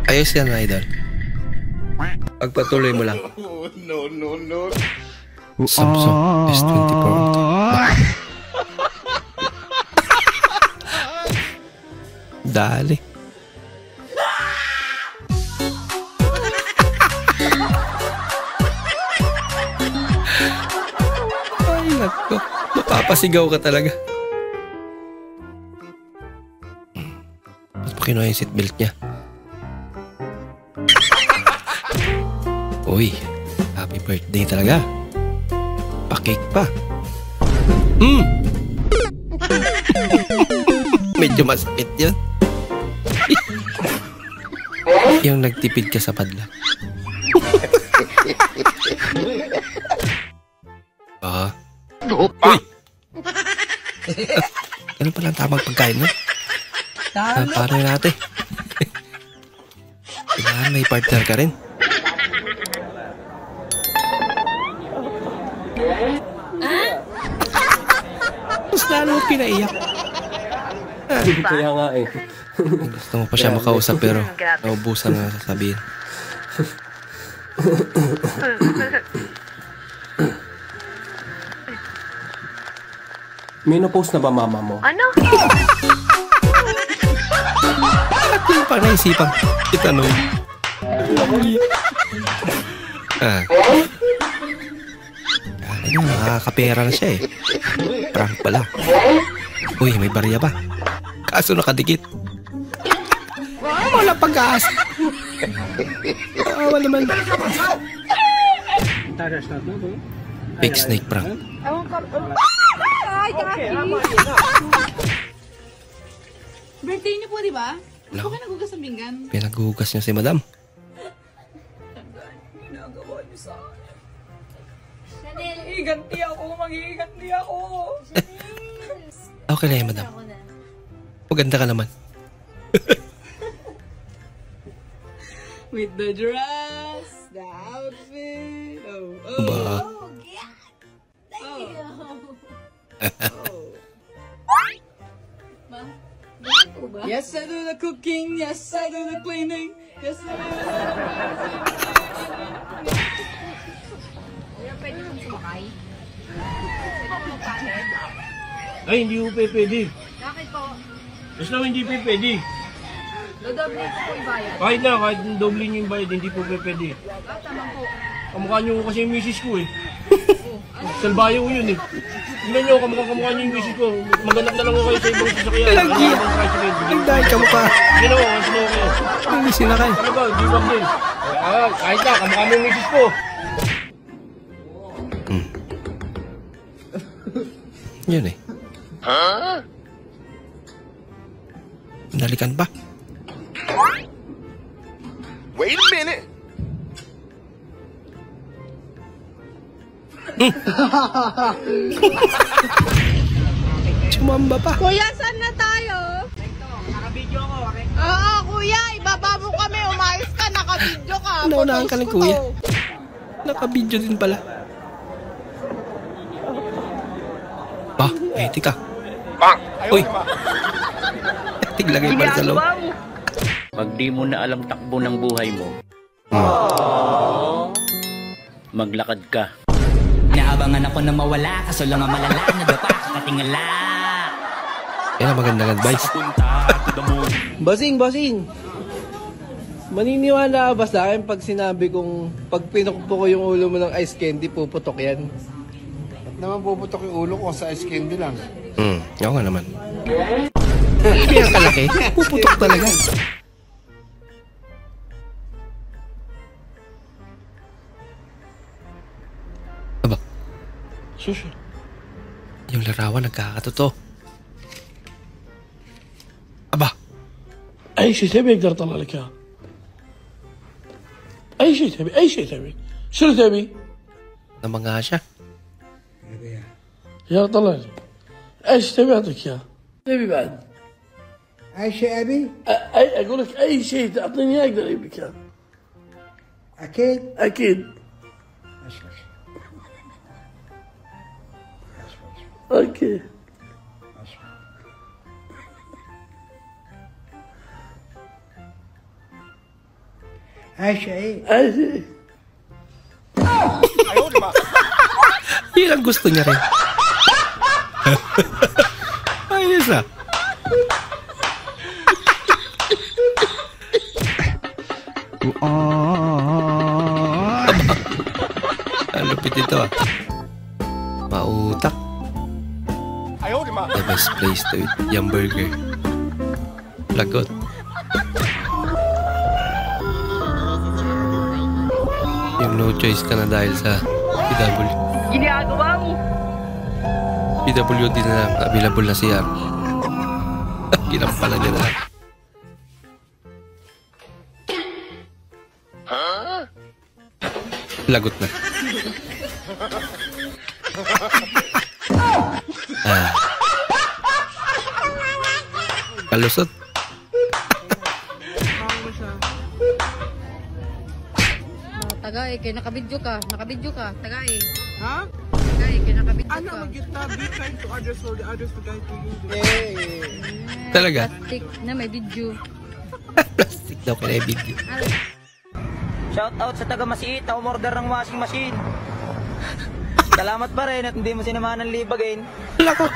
Speaker 1: Ayos yan, idol. Pagpatuloy mo lang.
Speaker 2: No.
Speaker 1: Samsung S24 Ultra. Dali. Ay, nako. Mapapasigaw ka talaga. Ba't pa kinuha yung seatbelt niya? Uy, happy birthday talaga. Pa-cake pa. Medyo masakit yun. Yung nagtipid ka sa padla. Uy! Ano pala ang tamang pagkain mo? Paano yun natin? Kailangan may partner ka rin. Mas lalo pinaiyak.
Speaker 20: Kaya nga eh.
Speaker 1: Gusto mo pa siya makausap pero naubusan na sasabihin.
Speaker 20: Menopause na ba mama mo?
Speaker 4: Ano?
Speaker 1: Bakit yung pa naisipan? Itanong. Ano, nakakapera na siya eh. Prank pala. Uy, may barya ba? Kaso nakadikit. Wala pag-aasa. Awa naman. Fake snake prank.
Speaker 16: Ay, birthday niyo po, di ba? Ano po kayo nagugas ng pinggan?
Speaker 1: Pinaghugas niya si madam.
Speaker 16: Ginagawa niyo sa akin. Maghihiganti ako, maghihiganti ako.
Speaker 1: Okay lang yan, madam. Maganda ka naman.
Speaker 16: With the dress, the outfit.
Speaker 1: Ba?
Speaker 16: Yes, I do the cooking. Yes, I do the cleaning. Yes, I do the...
Speaker 10: Pwede kong sumakay?
Speaker 6: Ay, hindi po pwede.
Speaker 10: Bakit po?
Speaker 6: Basta hindi po pwede.
Speaker 10: Dodoble ko po yung bayad.
Speaker 6: Kahit doble niyo yung bayad, hindi po pwede.
Speaker 10: Tama po.
Speaker 6: Kamukha niyo kasi yung misis ko eh. Salbayo ko yun eh. Tingnan niyo, kamukha niyo yung misis ko. Maghanap na lang ako kayo sa ibang sasakyan.
Speaker 1: Lagi. Nagdahil kamukha.
Speaker 6: Ginawa, kansino ko kayo.
Speaker 1: Hindi sinakay.
Speaker 6: Ano ba, di wag din. Kahit na, kamukha mo yung misis ko.
Speaker 1: Yun eh. Nalikan ba?
Speaker 3: Wait a minute.
Speaker 1: Sumamba pa.
Speaker 4: Kuya, saan na tayo?
Speaker 6: Naka-video ako, okay?
Speaker 4: Oo, kuya, ibaba mo kami. Umayos ka, naka-video ka.
Speaker 1: Naunahan ka lang, kuya.
Speaker 4: to.
Speaker 1: Naka-video din pala. Bah, eti ka. Uy! Tiglagay pala sa loob.
Speaker 21: Pag di mo na alam takbo ng buhay mo, maglakad ka.
Speaker 9: Inaabangan ako na mawala, kaso lang ang malala, nadapa, katingala.
Speaker 1: Yan ang magandang advice.
Speaker 12: Bossing! Maniniwala ka ba sa akin pag sinabi kong pag pinukpo ko yung ulo mo ng ice candy, puputok yan?
Speaker 2: Ba't naman puputok yung ulo ko sa ice candy lang?
Speaker 1: Oo nga naman. Kaya kalaki, puputok talaga. Aba.
Speaker 12: Sushi.
Speaker 1: Yung larawan nagkakatotoo. Aba.
Speaker 13: أي شيء تبي أقدر أطلع لك إياه. أي شيء تبي شنو تبي؟
Speaker 1: Namanga siya.
Speaker 13: يلا طلع لي. ايش تبي اعطيك اياه؟ تبي بعد؟
Speaker 7: أي شيء أبي؟
Speaker 13: أقول لك أي شيء تعطيني أقدر أجيب لك إياه.
Speaker 7: أكيد؟
Speaker 13: أكيد. أوكي.
Speaker 7: أي شيء؟
Speaker 13: أي شيء.
Speaker 1: Yun ang gusto niya rin. Ayos ah. Ang lupit ito ah. Mautak. The best place to eat yung burger. Lagot. Yung no choice ka na dahil sa PW.
Speaker 16: Ginagawa mo!
Speaker 1: PWD na lang. Available na siya. Ginampalan niya na lang. Lagot na. Kalusot.
Speaker 15: Tagay, kaya nakabidyo ka. Nakabidyo ka. Tagay. Ha? Tagay, kaya nakabidyo ka.
Speaker 16: Ano, mag-kita. Be kind to others for the others to guide to you.
Speaker 1: Talaga?
Speaker 15: Plastic na may video.
Speaker 1: Plastic daw kaya video.
Speaker 14: Shout out sa taga Masiit na umorder ng washing machine. Salamat pa rin at hindi mo sinamahan ng libagin.
Speaker 1: Wala ko.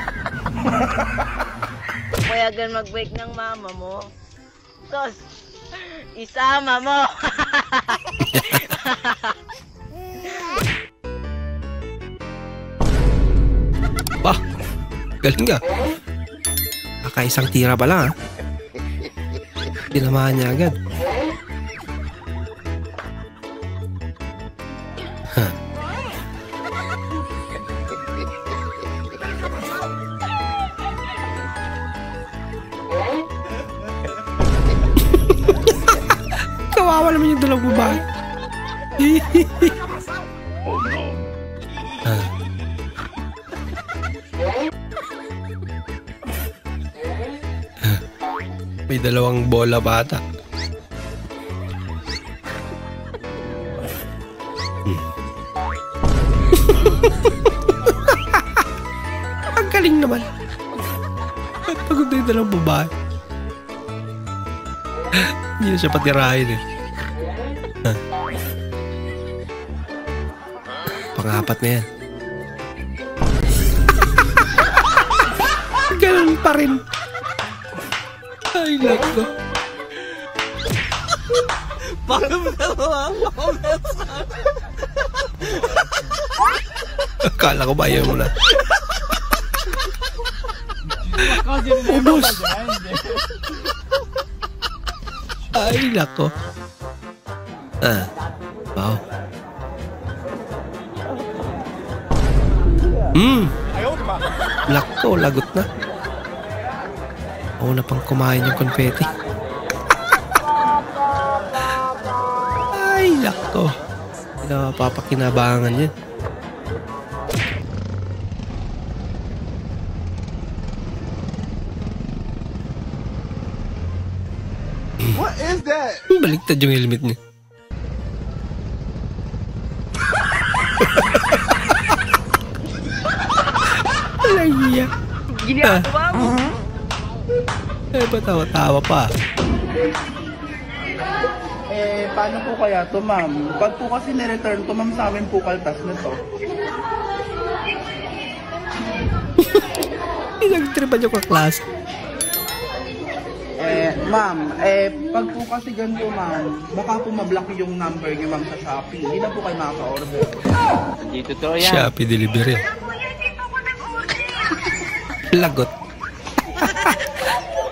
Speaker 10: Payagan mag-break ng mama mo. Sos, isama mo.
Speaker 1: Bah, galing nga. Kakaisang tira pa lang ah. Tinamahan niya agad. Kawawa naman yung dalawang babae. May dalawang bola bata. Ang galing naman. Pagod na yung dalawang babae. Hindi na siya patirahin eh. Pang-apat na yan. Ganun pa rin. Ay, lako. Akala ko ba ayaw mo na. Ubus. Ay, lako. Wow. Lako, lagot na. Oo na pang kumain yung confetti. Ay, lako. Hindi na mapapakinabangan yan.
Speaker 3: What is that?
Speaker 1: Baliktad yung helmet niya. Alaya.
Speaker 16: Ginagawa mo?
Speaker 1: Patawa-tawa pa.
Speaker 18: Paano po kaya to, ma'am? Pag po kasi nireturn to, ma'am, sa amin po kaltas na to.
Speaker 1: Pinagtripan yung kaklas.
Speaker 18: Ma'am, pag po kasi ganito, ma'am, baka po mablock yung number niyo, ma'am, sa Shopee. Hindi na po kayo makaka-order.
Speaker 14: Hindi totoo yan.
Speaker 1: Shopee delivery. Lagot.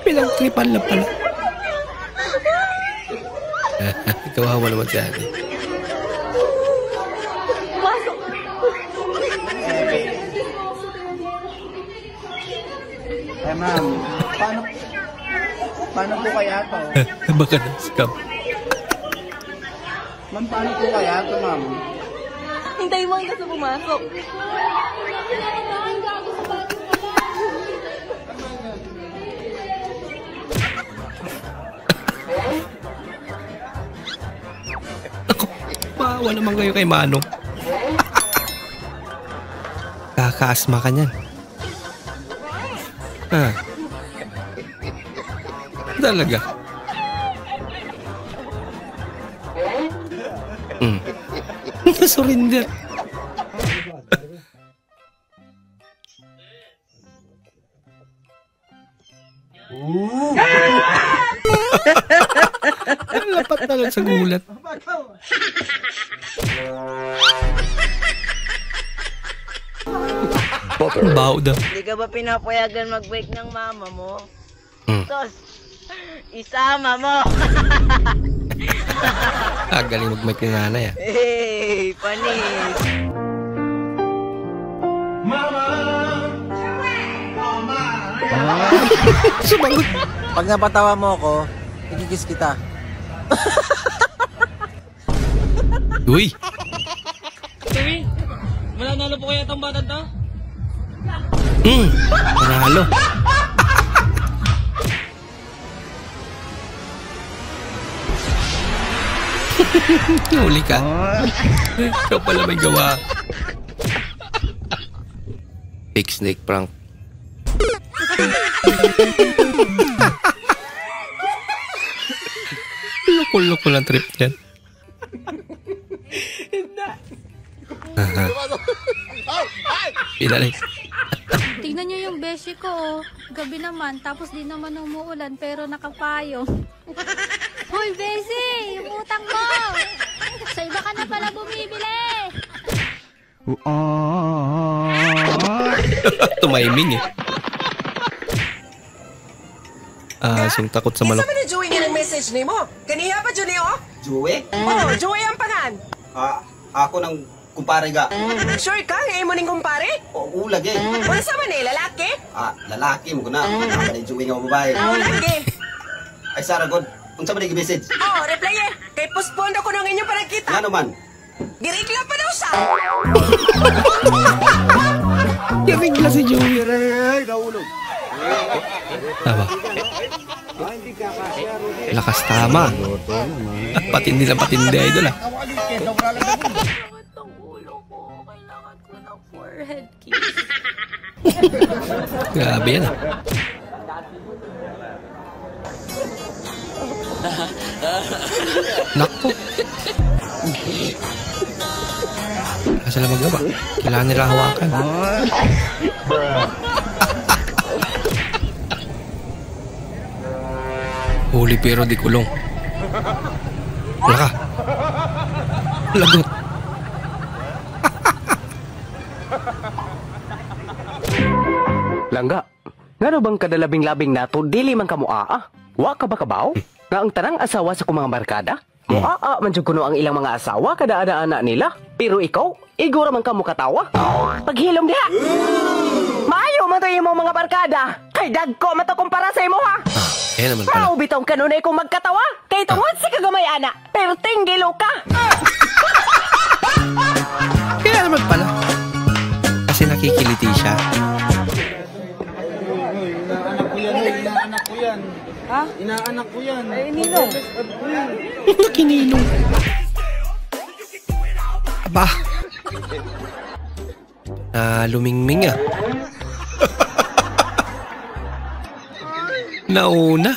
Speaker 1: Pinagtripan lang pala. Kawawa naman si ate.
Speaker 18: Ma'am, paano po kaya to?
Speaker 1: Baka na-scam.
Speaker 18: Ma'am, paano po kaya to, ma'am?
Speaker 16: Hintay mo hanggang sa pumasok.
Speaker 1: Maawa naman kayo kay Manong. Kakaasma ka niyan. Talaga. Surrender. Lapat na lang sa gulat. Baho daw.
Speaker 10: Hindi ka ba pinapayagan mag-break ng mama mo? Tos, isama mo.
Speaker 1: Galing mag-mic ni nanay ah.
Speaker 10: Hey, panis.
Speaker 1: Sumagot.
Speaker 12: Pag napatawa mo ako, ikikis kita.
Speaker 1: Uy!
Speaker 14: Uy, mananalo po kaya itong batang to?
Speaker 1: Manalo. Huli ka. Ikaw pala may gawa. Fake snake prank. Loko-loko lang trip yan. Pinalik.
Speaker 15: Tingnan nyo yung beshi ko, oh. Gabi naman, tapos di naman umuulan, pero nakapayong. Hoy, beshi! Yung utang mo! Sa iba ka na pala bumibili!
Speaker 1: Tumaiming eh. Sing takot sa manok.
Speaker 11: Isa ba na Joey nga ng message ni mo? Kaniya pa, Julio?
Speaker 23: Joey?
Speaker 11: Oo, Joey ang pangan.
Speaker 23: Ako ng kumpare ga.
Speaker 11: Sure ka? Ngayon mo ning kumpare?
Speaker 23: Oo, lagi.
Speaker 11: Wala sa man eh, lalaki?
Speaker 23: Lalaki mo ko na. Ako ni Joey nga babae.
Speaker 11: Oo, lagi.
Speaker 23: Ay, Sarah God. Unsa man yung message?
Speaker 11: Oo, reply eh. Kay postpone ako ng inyong panagkita.
Speaker 23: Nga naman.
Speaker 11: Girigla pa daw siya.
Speaker 1: Girigla si Joey.
Speaker 23: Nahulog.
Speaker 1: Tama. Lakas tama. Patindi lang patindi, idol ah.
Speaker 15: Kailangan ko ng forehead kiss.
Speaker 1: Grabe yan ah. Nakpo. Wala sila magawa. Kailangan nila hawakan. Huli pero di kulong. Wala ka. Lagot.
Speaker 17: Langga, ngano bang kadalabing-labing nato dili man kamo Wa ka ba kabaw? Nga ang tanang asawa sa kumang barkada? Moaa man jud kuno ang ilang mga asawa kada ana nila. Pero ikaw, igura man kamo katawa. Paghilom diha. Maayo man to imong mga barkada. Kay dagko man to kumpara sa imo ha.
Speaker 1: Naman pala.
Speaker 17: Mao bitong kanunay kong magkatawa. Kay tungod si kagamay ana. Pero tinggilo ka.
Speaker 1: Kaya naman pala. Kasi nakikiliti siya.
Speaker 18: Inaanak ko yan.
Speaker 15: Ha?
Speaker 18: Inaanak ko yan.
Speaker 15: Ay, ninong.
Speaker 1: Nakininong. Aba. Lumingming ah. Nauna.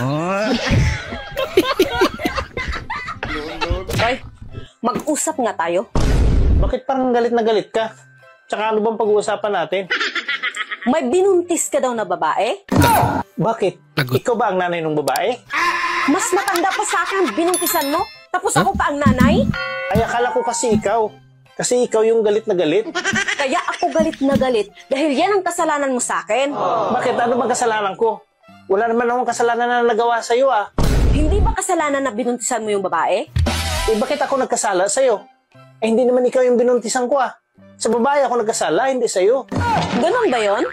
Speaker 16: Ay, mag-usap nga tayo.
Speaker 6: Bakit parang galit na galit ka? Tsaka ano bang pag-uusapan natin?
Speaker 16: May binuntis ka daw na babae?
Speaker 6: Bakit? Ikaw ba ang nanay ng babae?
Speaker 16: Mas matanda pa sa akin, binuntisan mo? Tapos ako pa ang nanay?
Speaker 6: Ay, akala ko kasi ikaw. Kasi ikaw yung galit na galit.
Speaker 16: Kaya ako galit na galit dahil yan ang kasalanan mo sa akin.
Speaker 6: Bakit? Ano bang kasalanan ko? Wala naman akong kasalanan na nagawa sa'yo ah.
Speaker 16: Hindi ba kasalanan na binuntisan mo yung babae?
Speaker 6: Eh, bakit ako nagkasala sa'yo? Eh, hindi naman ikaw yung binuntisan ko ah. Sa babae ako nagkasala, hindi sa'yo.
Speaker 16: Ganon ba yon?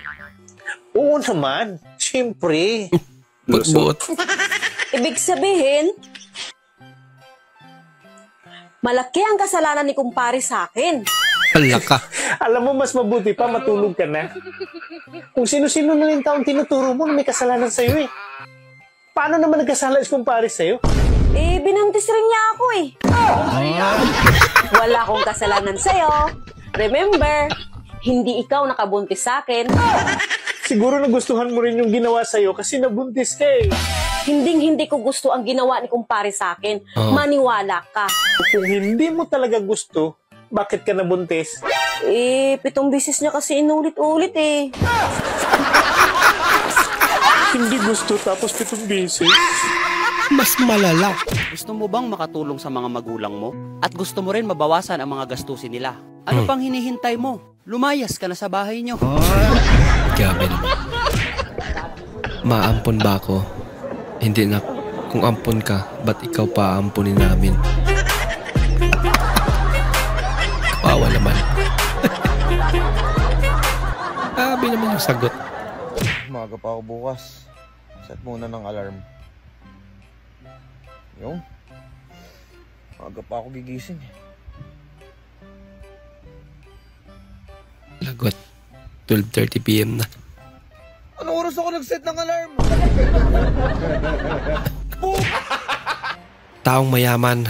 Speaker 6: Oo naman. Siyempre.
Speaker 1: Buot-buot.
Speaker 16: Ibig sabihin, malaki ang kasalanan ni kumpare sa akin.
Speaker 1: Hala ka.
Speaker 6: Alam mo, mas mabuti pa matulog ka na. Kung sino-sino na yung taong tinuturo mo na may kasalanan sa'yo eh. Paano naman nagkasala si kumpare sa'yo?
Speaker 16: Eh, binuntis rin niya ako eh.
Speaker 5: Wala akong kasalanan sa'yo. Remember, hindi ikaw nakabuntis sa akin.
Speaker 6: Siguro nagustuhan mo rin yung ginawa sa'yo kasi nabuntis ka eh.
Speaker 5: Hindi ko gusto ang ginawa ni kumpare sa akin. Maniwala ka.
Speaker 6: Kung hindi mo talaga gusto, bakit ka nabuntis?
Speaker 5: 7 bisis niya kasi inulit-ulit eh.
Speaker 6: Hindi gusto tapos 7 bisis?
Speaker 1: Mas malala.
Speaker 19: Gusto mo bang makatulong sa mga magulang mo? At gusto mo rin mabawasan ang mga gastusin nila? Ano pang hinihintay mo? Lumayas ka na sa bahay nyo.
Speaker 1: Grabe naman. Maampon ba ako? Hindi na. Kung ampon ka, ba't ikaw pa aampunin namin? Kawawa naman. Grabe naman yung sagot.
Speaker 2: Umaga pa ako bukas. Set muna ng alarm. Yung? Umaga pa ako gigising.
Speaker 1: Lagot. 12:30 PM na.
Speaker 2: Anong oras ako nag-set ng alarm?
Speaker 1: Taong mayaman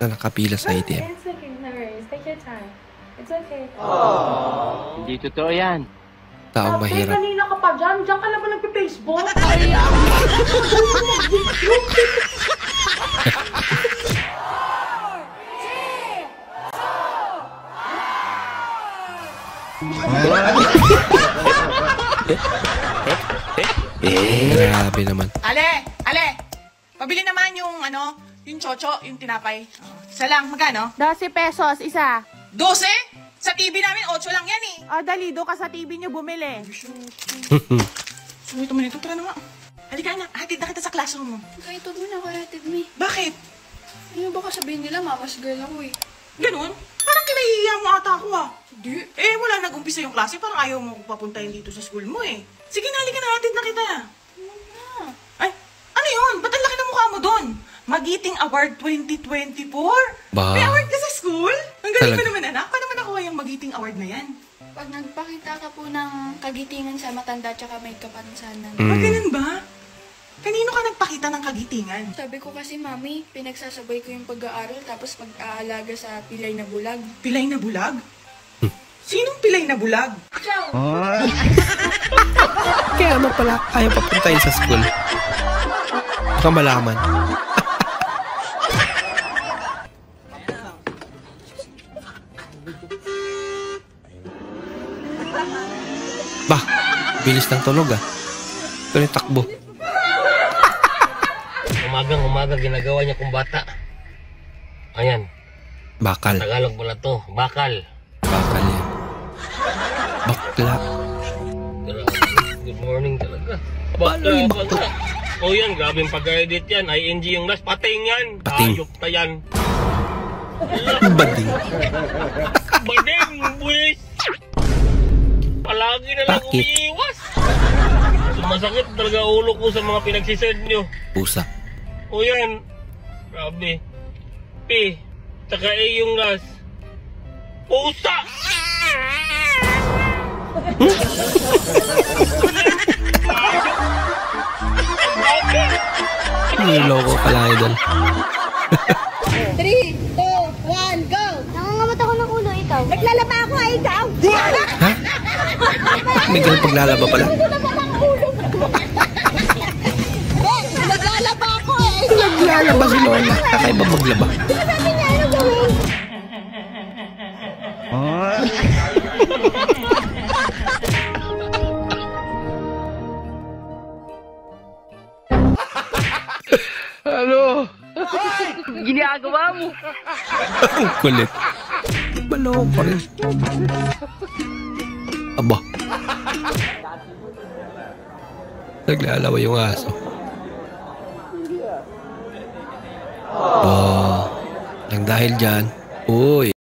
Speaker 1: na nakapila sa ATM.
Speaker 4: It's okay, no worries. Take your time. It's okay.
Speaker 19: Hindi totoo yan.
Speaker 1: Taong mahirap.
Speaker 16: Kanina ka pa dyan. Diyan ka naman nagpe-Facebook.
Speaker 1: Grabe naman.
Speaker 11: Ale! Pabili naman yung yung chocho, yung tinapay. Isa lang, magkano?
Speaker 16: 12 pesos, isa.
Speaker 11: 12? Sa TV namin, 8 lang yan eh.
Speaker 16: Dali, doon ka sa TV niyo bumili.
Speaker 11: Sumito mo nito, tara na nga. Halika na, hatid na kita sa classroom mo.
Speaker 4: Kahit huwag mo na kaya hatid mo eh.
Speaker 11: Bakit?
Speaker 4: Ano baka sabihin nila, mama's girl ako eh.
Speaker 11: Ganun? Parang kinahihiya mo ata ako ah. Di, wala nag-umpisa yung klase, parang ayaw mo papuntahin dito sa school mo eh. Sige na, halika na, hatid na kita. Ay, ano yun? Ba't ang laki ng mukha mo doon? Magiting Award 2024?
Speaker 1: Ba?
Speaker 11: May award ka sa school? Ang galing mo naman anak. Paano mo nakuha yung Magiting Award na yan?
Speaker 4: Pag nagpakita ka po ng kagitingan sa matanda tsaka may kapansanan.
Speaker 11: Ganun ba? Kanino ka nagpakita ng kagitingan?
Speaker 4: Sabi ko kasi, Mami, pinagsasabay ko yung pag-aaral tapos pag-aalaga sa pilay na bulag.
Speaker 11: Pilay na bulag? Sinong pilay na bulag?
Speaker 4: Ciao!
Speaker 1: Kaya mo pala ayaw papuntahin sa school. Baka malaman. Bah, bilis ng tunog ah. Ito yung takbo.
Speaker 6: Umagang-umaga ginagawa niya kung bata. Ayan.
Speaker 1: Bakal.
Speaker 6: Tagalog pala to. Bakal.
Speaker 1: Bakal yan. Bakla.
Speaker 6: Good morning talaga. Bakla. O yan, grabing pag-edit yan. ING yung last. Pating yan.
Speaker 1: Pating.
Speaker 6: Ayok na yan.
Speaker 1: Bading.
Speaker 6: Bading, buwis. Palagi na lang umiiwas. Sumasakit talaga ulo ko sa mga pinagsisend nyo.
Speaker 1: Pusa.
Speaker 6: O yan. Grabe. P. Tsaka A yung last. Pusa!
Speaker 1: Niloko ka lang idol.
Speaker 16: 3, 2, 1, go!
Speaker 15: Nangangamat ako ng ulo, ikaw.
Speaker 16: Naglalaba ako, ikaw!
Speaker 1: Ha? May ganun paglalaba pala.
Speaker 16: Naglalaba ako eh!
Speaker 1: Naglalaba si Lola. Kakaiba maglaba.
Speaker 16: Sabi niya, ano gawin?
Speaker 1: Ano?
Speaker 19: Ginagawa mo?
Speaker 1: Ang kulit. Baloko pa rin. Aba. Naglalawa yung aso. Nang dahil dyan, uy.